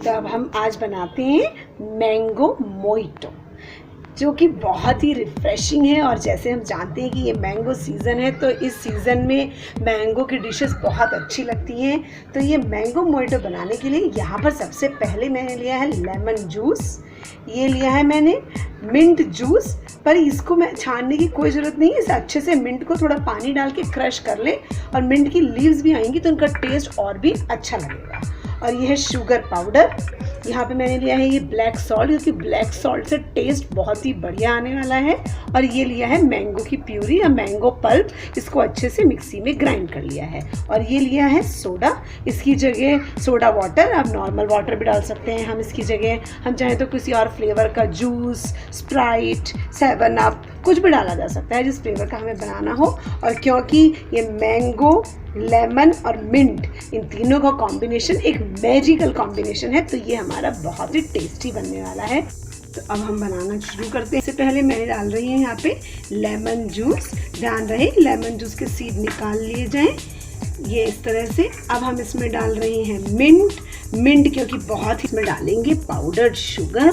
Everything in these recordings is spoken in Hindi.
तो अब हम आज बनाते हैं मैंगो मोइटो, जो कि बहुत ही रिफ़्रेशिंग है। और जैसे हम जानते हैं कि ये मैंगो सीज़न है, तो इस सीज़न में मैंगो की डिशेस बहुत अच्छी लगती हैं। तो ये मैंगो मोइटो बनाने के लिए यहाँ पर सबसे पहले मैंने लिया है लेमन जूस, ये लिया है मैंने मिंट जूस। पर इसको मैं छानने की कोई ज़रूरत नहीं है, इसे अच्छे से मिंट को थोड़ा पानी डाल के क्रश कर ले, और मिंट की लीव्स भी आएंगी तो उनका टेस्ट और भी अच्छा लगेगा। और ये है शुगर पाउडर, यहाँ पे मैंने लिया है ये ब्लैक सॉल्ट, क्योंकि ब्लैक सॉल्ट से टेस्ट बहुत ही बढ़िया आने वाला है। और ये लिया है मैंगो की प्यूरी या मैंगो पल्प, इसको अच्छे से मिक्सी में ग्राइंड कर लिया है। और ये लिया है सोडा, इसकी जगह सोडा वाटर, आप नॉर्मल वाटर भी डाल सकते हैं। हम इसकी जगह हम चाहें तो किसी और फ्लेवर का जूस, स्प्राइट, 7 अप, कुछ भी डाला जा सकता है जिस फ्लेवर का हमें बनाना हो। और क्योंकि ये मैंगो, लेमन और मिंट, इन तीनों का कॉम्बिनेशन एक मैजिकल कॉम्बिनेशन है, तो ये हमारा बहुत ही टेस्टी बनने वाला है। तो अब हम बनाना शुरू करते हैं। इससे पहले मैंने डाल रही है यहाँ पे लेमन जूस। ध्यान रहे लेमन जूस के सीड निकाल लिए जाएं, ये इस तरह से। अब हम इसमें डाल रहे हैं मिंट, क्योंकि बहुत ही इसमें डालेंगे पाउडर्ड शुगर,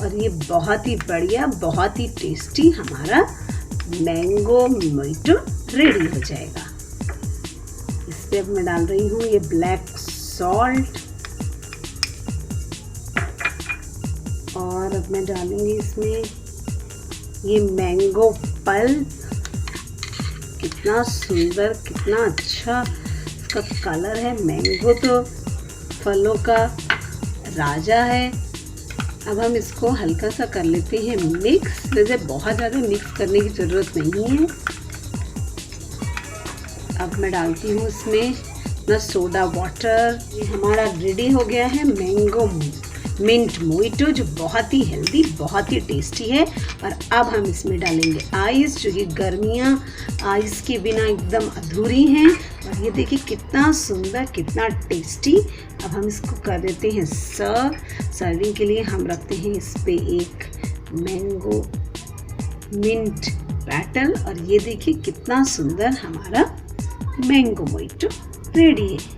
और ये बहुत ही बढ़िया, बहुत ही टेस्टी हमारा मैंगो मोइटो रेडी हो जाएगा। इस पे अब मैं डाल रही हूँ ये ब्लैक सॉल्ट, और अब मैं डालूंगी इसमें ये मैंगो पल्प। कितना सुंदर, कितना अच्छा इसका कलर है। मैंगो तो फलों का राजा है। अब हम इसको हल्का सा कर लेते हैं मिक्स, वैसे बहुत ज़्यादा मिक्स करने की ज़रूरत नहीं है। अब मैं डालती हूँ इसमें ना सोडा वाटर। ये हमारा रेडी हो गया है मैंगो मिंट मोइटो, जो बहुत ही हेल्दी, बहुत ही टेस्टी है। और अब हम इसमें डालेंगे आइस, जो कि गर्मियाँ आइस के बिना एकदम अधूरी हैं। और ये देखिए कितना सुंदर, कितना टेस्टी। अब हम इसको कर देते हैं सर्विंग के लिए हम रखते हैं इस पे एक मैंगो मिंट बैटल। और ये देखिए कितना सुंदर हमारा मैंगो मोइटो रेडी है।